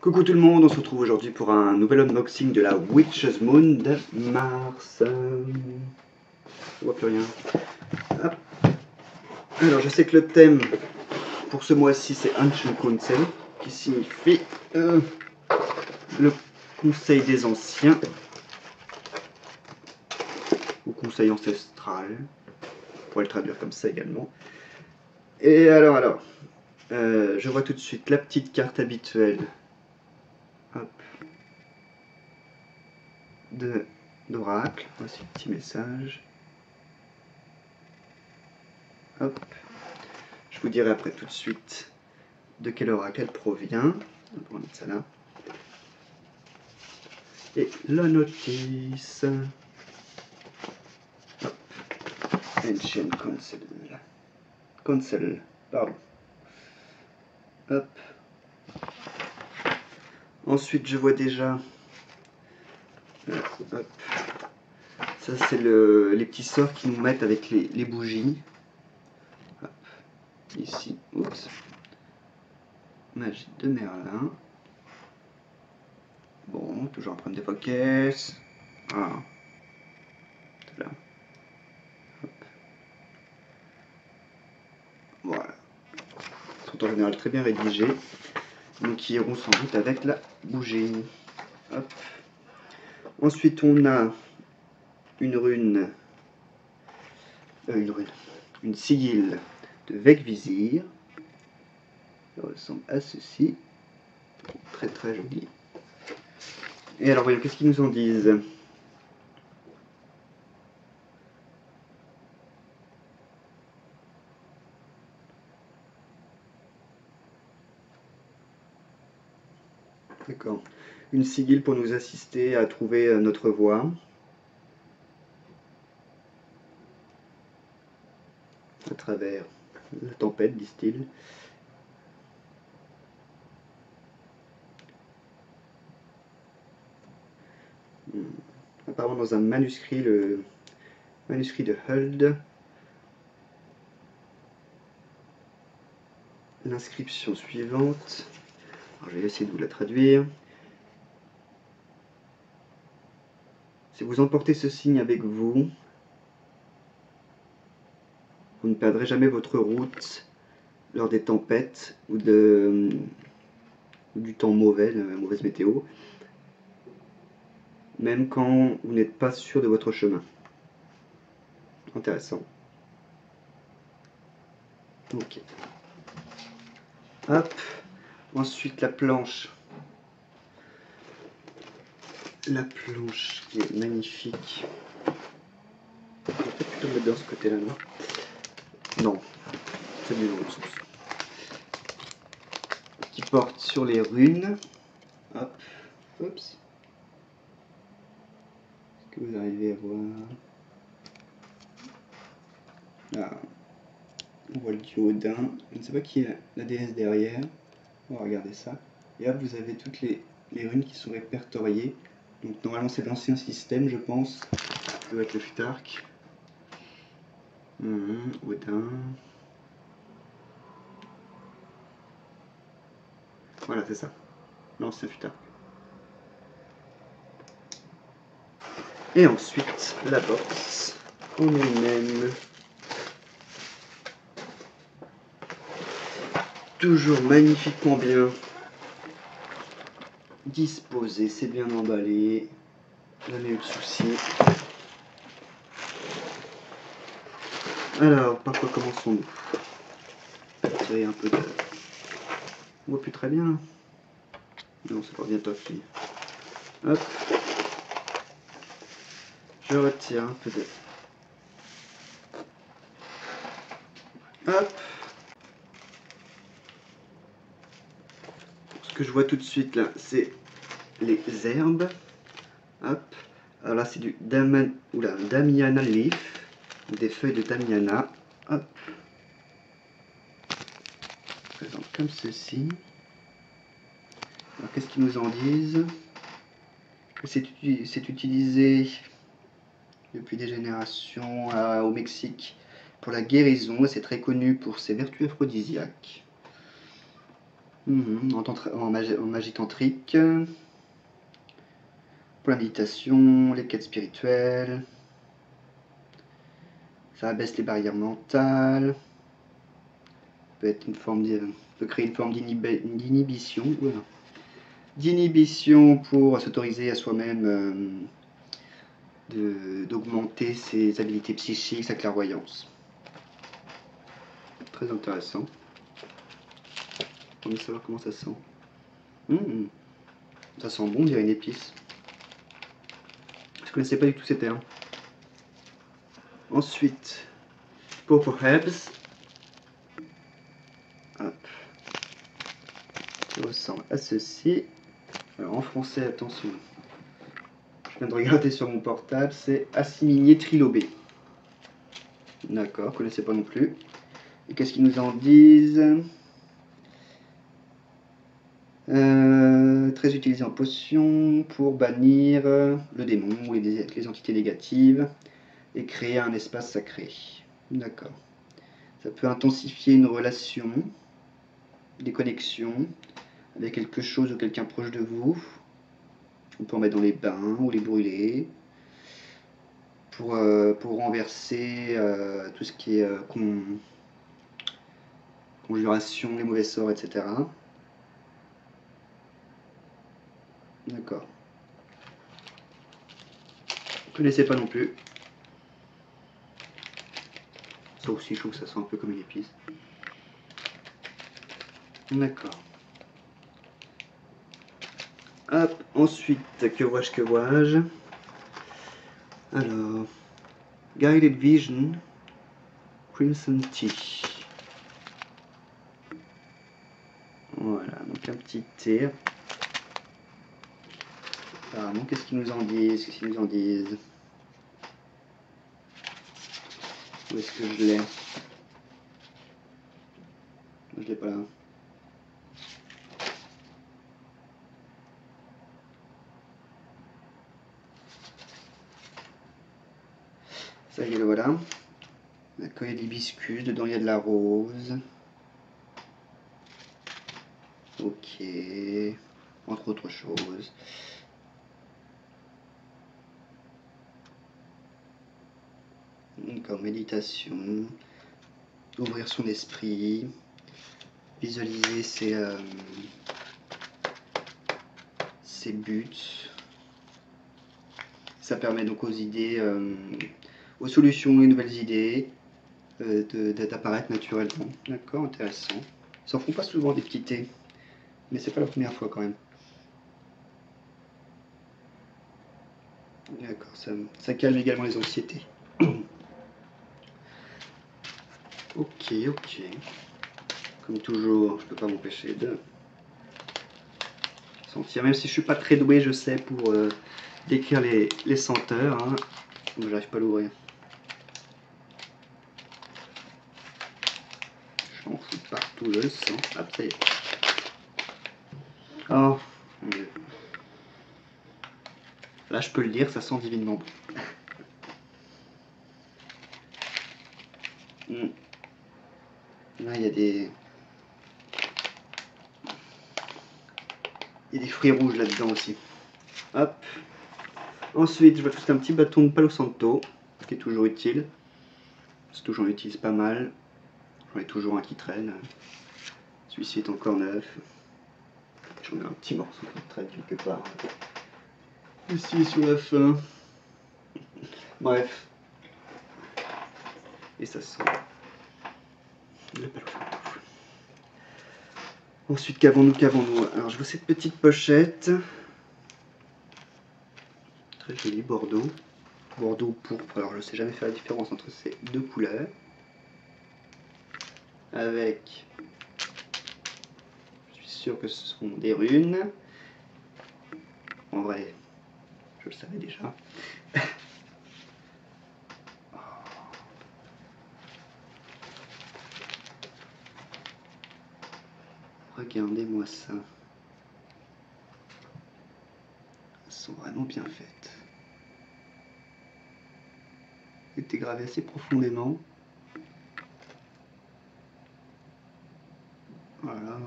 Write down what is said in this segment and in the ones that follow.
Coucou tout le monde, on se retrouve aujourd'hui pour un nouvel unboxing de la Witch's Moon de Mars. Je vois plus rien. Hop. Alors je sais que le thème pour ce mois-ci c'est Ancient Council, qui signifie le conseil des anciens, ou conseil ancestral, on pourrait le traduire comme ça également. Et alors, je vois tout de suite la petite carte habituelle. Hop. D'oracle. Voici le petit message. Hop. Je vous dirai après tout de suite de quel oracle elle provient. On va mettre ça là. Et la notice. Hop. Ancient Council. Council, pardon. Hop. Ensuite, je vois déjà. Hop. Ça, c'est les petits sorts qui nous mettent avec les bougies. Hop. Ici. Oups. Magie de Merlin. Bon, toujours un problème de focus. Ah. Là. Hop. Voilà. Ils sont en général très bien rédigés. Donc ils iront sans doute avec la bougie. Hop. Ensuite, on a une sigille de Vegvisir. Ça ressemble à ceci. Très très joli. Et alors, voyons, qu'est-ce qu'ils nous en disent? D'accord. Une sigille pour nous assister à trouver notre voie. À travers la tempête, disent-ils. Apparemment dans un manuscrit, le manuscrit de Huld. L'inscription suivante. Alors, je vais essayer de vous la traduire. Si vous emportez ce signe avec vous, vous ne perdrez jamais votre route lors des tempêtes ou du temps mauvais, de la mauvaise météo, même quand vous n'êtes pas sûr de votre chemin. Intéressant. Ok. Hop. Ensuite la planche. La planche qui est magnifique. On va peut-être plutôt le mettre dans ce côté-là, non? Non, c'est mieux dans l'autre sens. Qui porte sur les runes. Hop. Oups. Est-ce que vous arrivez à voir? Ah. On voit le dieu Odin. Je ne sais pas qui est la déesse derrière. On va regarder ça. Et hop, vous avez toutes les runes qui sont répertoriées. Donc normalement c'est l'ancien système, je pense. Ça doit être le Futark. Odin. Voilà, c'est ça. L'ancien Futark. Et ensuite, la box en elle-même. Toujours magnifiquement bien disposé, c'est bien emballé. Jamais eu de soucis. Alors, par quoi commençons-nous? Tirer un peu de... On voit plus très bien là. Non, c'est pas bien top lui. Hop. Je retire un peu de... Hop. Ce que je vois tout de suite là, c'est les herbes. Hop. Alors là, c'est du Damiana Leaf. Des feuilles de Damiana. Hop. Présente comme ceci. Alors qu'est-ce qu'ils nous en disent? C'est utilisé depuis des générations au Mexique pour la guérison et c'est très connu pour ses vertus aphrodisiaques. En magie tantrique. Pour la méditation, les quêtes spirituelles. Ça abaisse les barrières mentales. Peut créer une forme d'inhibition. Voilà. D'inhibition pour s'autoriser à soi-même d'augmenter ses habiletés psychiques, sa clairvoyance. Très intéressant. On va savoir comment ça sent. Ça sent bon, on dirait une épice. Je connaissais pas du tout ces termes. Ensuite, Purple Herbs. Hop. Ça ressemble à ceci. Alors en français, attention. Je viens de regarder sur mon portable, c'est Assimilier trilobé. D'accord, je connaissais pas non plus. Et qu'est-ce qu'ils nous en disent? Très utilisé en potion pour bannir le démon ou les entités négatives et créer un espace sacré. D'accord. Ça peut intensifier une relation, des connexions avec quelque chose ou quelqu'un proche de vous. On peut en mettre dans les bains ou les brûler pour renverser tout ce qui est conjuration, les mauvais sorts, etc. D'accord. Je ne connaissais pas non plus. Ça aussi, je trouve que ça sent un peu comme une épice. D'accord. Hop, ensuite, que vois-je? Alors, Guided Vision, Crimson Tea. Voilà, donc un petit thé. Apparemment, qu'est-ce qu'ils nous en disent? Où est-ce que je l'ai? Je l'ai pas là. Ça y est, le voilà. D'accord, il y a de l'hibiscus, dedans il y a de la rose. Ok. Entre autres choses. D'accord, méditation. Ouvrir son esprit. Visualiser ses buts. Ça permet donc aux idées, aux solutions et nouvelles idées d'apparaître naturellement. D'accord, intéressant. Ils s'en font pas souvent des petits thés, mais c'est pas la première fois quand même. D'accord, ça calme également les anxiétés. Ok. Comme toujours, je peux pas m'empêcher de sentir, même si je suis pas très doué, je sais, pour décrire les senteurs. Hein. Donc j'arrive pas à l'ouvrir. J'en fous partout, je le sens. Ah, ça y est. Oh, mon Dieu. Là, je peux le dire, ça sent divinement bon. Là, il y a des fruits rouges là-dedans aussi. Hop. Ensuite, je vais ajouter un petit bâton de Palo Santo, qui est toujours utile. Surtout, j'en utilise pas mal. J'en ai toujours un qui traîne. Celui-ci est encore neuf. J'en ai un petit morceau qui traîne quelque part. Ici, sur la fin. Bref. Et ça sent le Palo Santo. Ensuite, qu'avons-nous? Alors, je vois cette petite pochette. Très joli, Bordeaux. Bordeaux pourpre. Alors, je ne sais jamais faire la différence entre ces deux couleurs. Avec, je suis sûr que ce sont des runes. En vrai, je le savais déjà. Regardez-moi ça. Elles sont vraiment bien faites. Elles étaient gravées assez profondément. Voilà.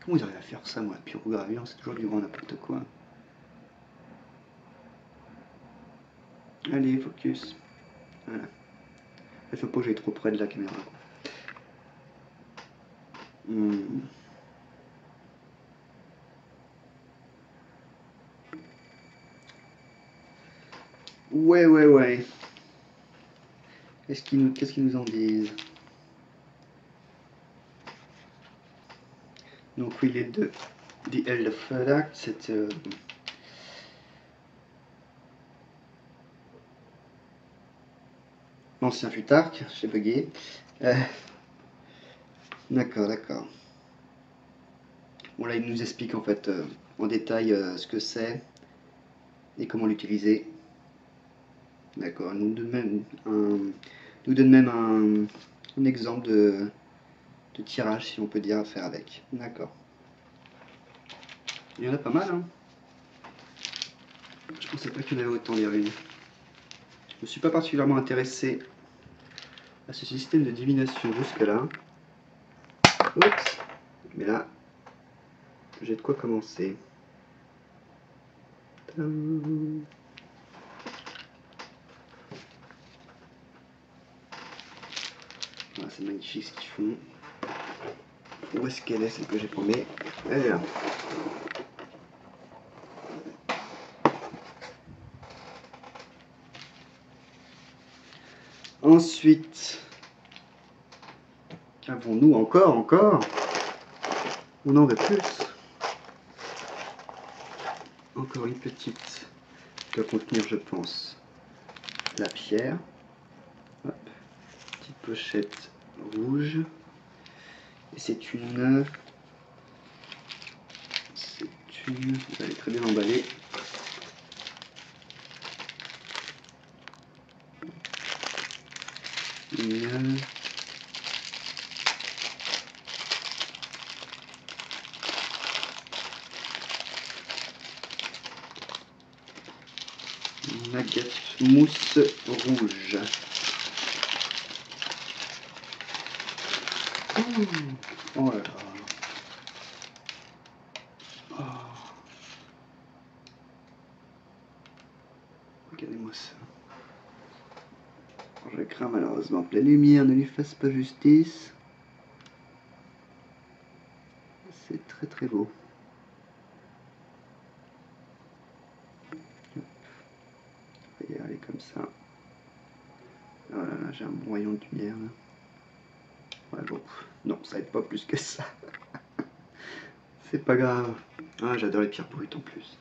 Comment ils arrivent à faire ça, moi, la pyrogravure, c'est toujours du grand n'importe quoi. Allez, focus. Voilà. Il faut pas que j'aille trop près de la caméra. Ouais. Qu'est-ce qu'ils nous en disent? Donc oui, les deux. The Elder Product, c'est l'ancien Futark, j'ai bugué. D'accord. Bon là, il nous explique en fait en détail ce que c'est et comment l'utiliser. D'accord, nous donne même un exemple de tirage, si on peut dire, à faire avec. D'accord. Il y en a pas mal, hein. Je pensais pas qu'il y en avait autant, Je me suis pas particulièrement intéressé à ce système de divination jusque-là. Oups. Mais là, j'ai de quoi commencer. Tadam. Voilà, c'est magnifique ce qu'ils font. Où est-ce qu'elle est, celle que j'ai promis? Elle est là. Ensuite, qu'avons-nous encore? On en veut plus. Encore une petite qui doit contenir, je pense, la pierre. Hop. Petite pochette rouge. Et c'est une... Elle est très bien emballée. Une agate mousse rouge. Oh là là. Oh. Regardez-moi ça. Je crains malheureusement que la lumière ne lui fasse pas justice. C'est très beau. On va y aller comme ça. Oh là là, j'ai un bon rayon de lumière là. Ouais bon, non, ça aide pas plus que ça. C'est pas grave. Ah, j'adore les pierres brutes en plus.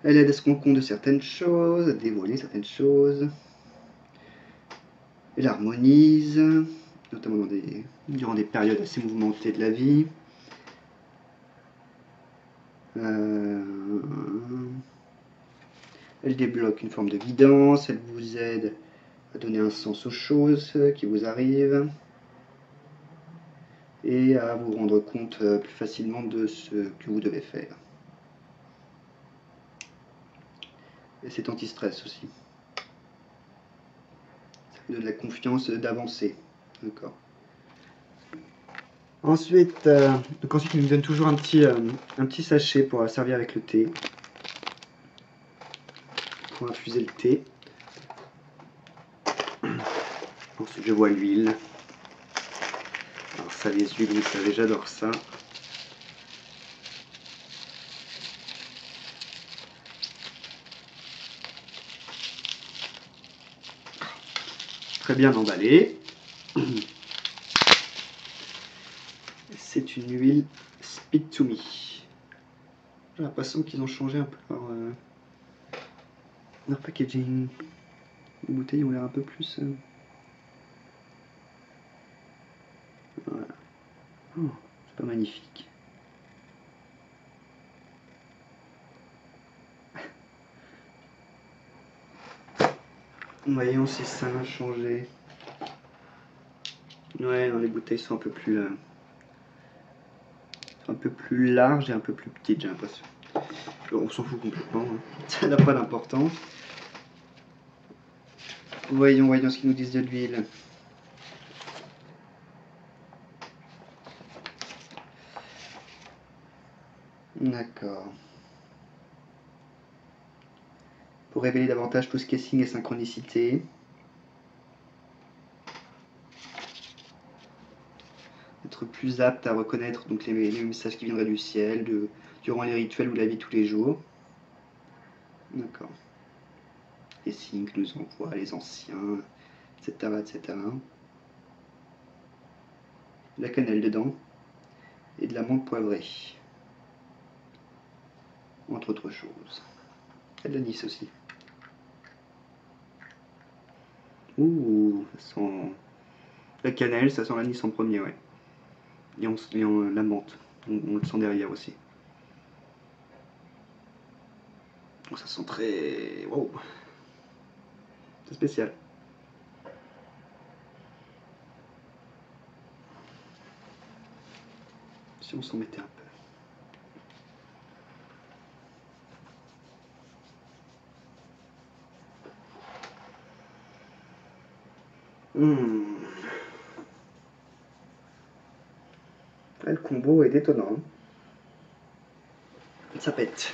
Elle aide à se rendre compte de certaines choses, à dévoiler certaines choses. Elle harmonise, notamment durant des périodes assez mouvementées de la vie. Elle débloque une forme de guidance, elle vous aide à donner un sens aux choses qui vous arrivent et à vous rendre compte plus facilement de ce que vous devez faire. Et c'est anti-stress aussi. Ça vous donne de la confiance d'avancer. D'accord. Ensuite, il nous donne toujours un petit sachet pour servir avec le thé. Pour infuser le thé. Ensuite, je vois l'huile. Alors ça, les huiles, vous savez, j'adore ça. Très bien emballé. C'est une huile Speak to Me. J'ai l'impression qu'ils ont changé un peu leur packaging. Les bouteilles ont l'air un peu plus... Voilà. Oh, c'est pas magnifique. Voyons si ça a changé. Ouais, non, les bouteilles sont un peu plus larges et un peu plus petites, j'ai l'impression. On s'en fout complètement, hein. Ça n'a pas d'importance. Voyons ce qu'ils nous disent de l'huile. D'accord. Pour révéler davantage tout ce qui est signe et synchronicité. Être plus apte à reconnaître donc les messages qui viendraient du ciel durant les rituels ou la vie de tous les jours. D'accord. Les signes que nous envoient les anciens, etc. etc. De la cannelle dedans. Et de la menthe poivrée. Entre autres choses. Et de l'anis aussi. Ouh, ça sent la cannelle, ça sent l'anis en premier, ouais. Et la menthe, on le sent derrière aussi. Donc ça sent très... Wow. C'est spécial. Si on s'en mettait un peu. Le combo est détonnant. Ça pète.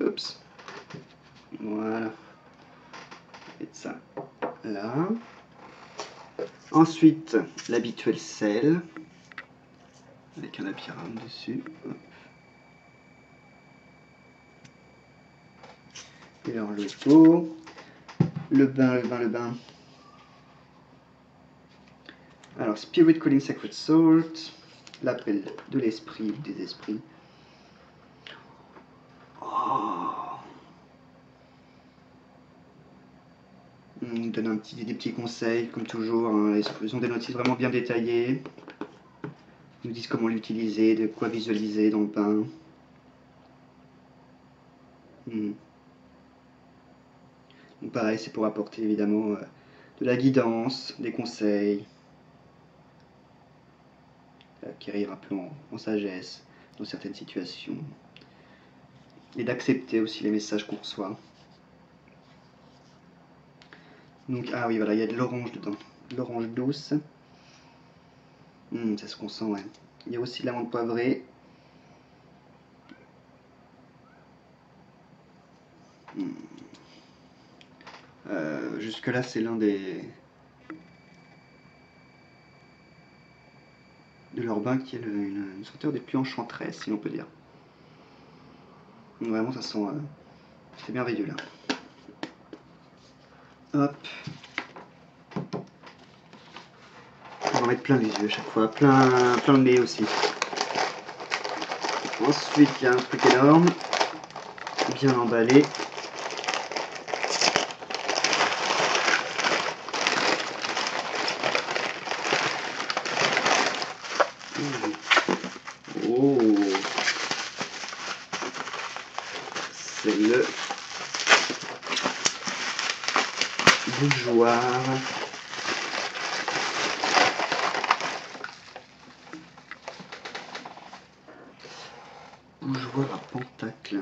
Oups. Voilà. Et ça là. Ensuite, l'habituel sel. Avec un labyrinthe dessus. Hop. Et alors le pot. Le bain. Alors, Spirit Calling Sacred Salt, l'appel de l'esprit ou des esprits. Oh. On nous donne des petits conseils, comme toujours. Hein. Ils ont des notices vraiment bien détaillées. Ils nous disent comment l'utiliser, de quoi visualiser dans le bain. Donc pareil, c'est pour apporter évidemment de la guidance, des conseils. Acquérir un peu en sagesse dans certaines situations. Et d'accepter aussi les messages qu'on reçoit. Donc, ah oui, voilà, il y a de l'orange dedans. De l'orange douce. C'est ce qu'on sent, ouais. Il y a aussi de l'amande poivrée. Jusque-là, c'est l'un des... de leur bain qui est une senteur des plus enchanteresses, si l'on peut dire. Donc, vraiment, ça sent... c'est merveilleux, là. Hop. On va en mettre plein les yeux à chaque fois. Plein le nez aussi. Ensuite, il y a un truc énorme. Bien emballé. Oh, c'est le bougeoir. Bougeoir à pentacle.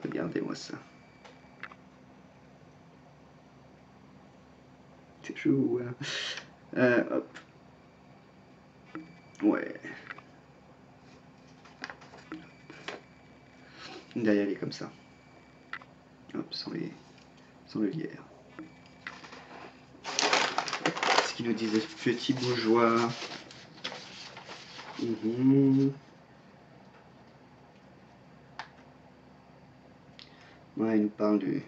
Regardez-moi ça. C'est chaud, hein. Hop. Ouais. Derrière, elle est comme ça. Hop, sans le lierre. Ce qu'ils nous disent, ce petit bougeoir. Ouais, il nous parle de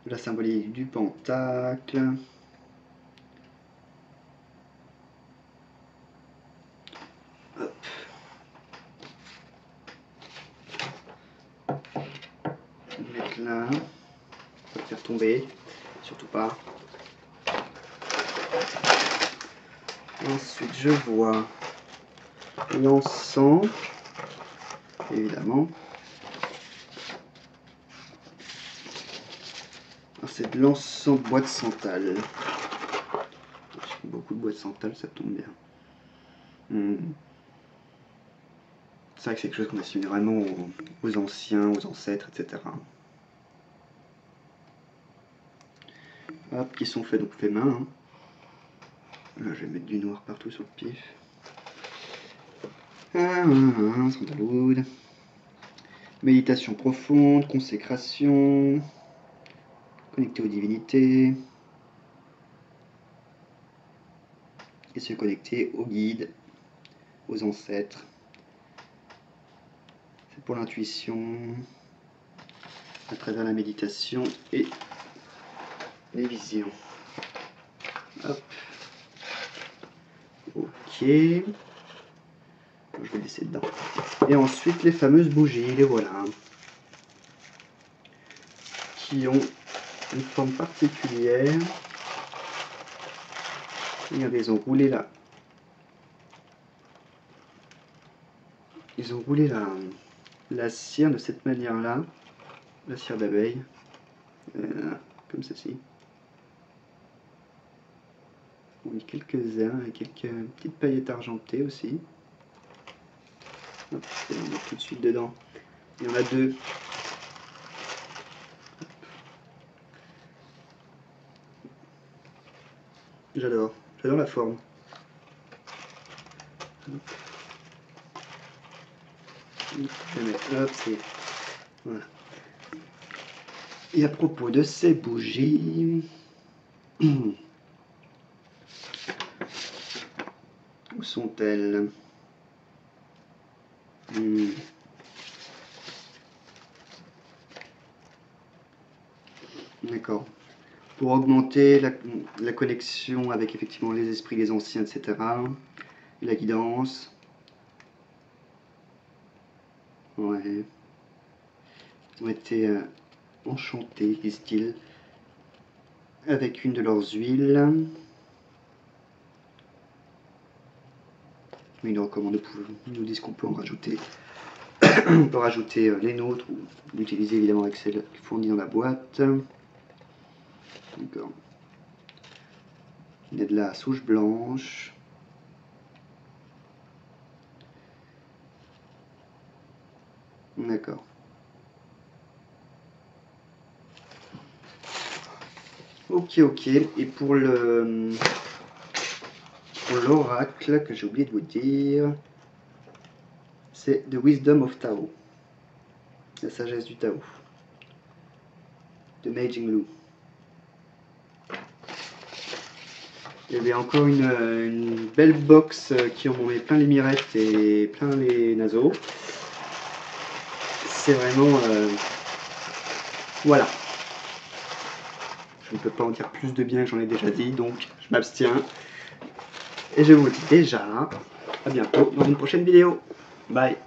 la symbolique du pentacle. Hop. On va mettre là. Pas le faire tomber, surtout pas. Ensuite, je vois l'encens, évidemment. C'est de l'encens bois de santal. Beaucoup de bois de santal, ça tombe bien. C'est vrai que c'est quelque chose qu'on assimile vraiment aux anciens, aux ancêtres, etc. Hop, qui sont faits donc fait main. Hein. Là, je vais mettre du noir partout sur le pif. Sandalwood. Méditation profonde, consécration, connecter aux divinités et se connecter aux guides, aux ancêtres. C'est pour l'intuition, à travers la méditation et les visions. Hop. Ok. Je vais laisser dedans. Et ensuite les fameuses bougies, les voilà. Qui ont une forme particulière. Regardez, ils ont roulé là. Ils ont roulé la cire de cette manière-là. La cire d'abeille. Comme ceci. On met quelques-uns et quelques petites paillettes argentées aussi. Hop, on va mettre tout de suite dedans. Il y en a deux. J'adore la forme. Je vais mettre, hop, c'est... Voilà. Et à propos de ces bougies... Où sont-elles? D'accord. Pour augmenter la connexion avec effectivement les esprits, les anciens, etc. La guidance. Ouais. Ils ont été enchantés, disent-ils, avec une de leurs huiles. Mais ils nous recommandent, ils nous disent qu'on peut en rajouter. On peut rajouter les nôtres ou l'utiliser évidemment avec celles fournies dans la boîte. D'accord. Il y a de la souche blanche. D'accord. Ok, ok. Et pour l'oracle que j'ai oublié de vous dire, c'est The Wisdom of Tao. La sagesse du Tao. De Mei Jinglu. Il y avait encore une belle box qui en met plein les mirettes et plein les naseaux. C'est vraiment... voilà. Je ne peux pas en dire plus de bien que j'en ai déjà dit, donc je m'abstiens. Et je vous dis déjà à bientôt dans une prochaine vidéo. Bye.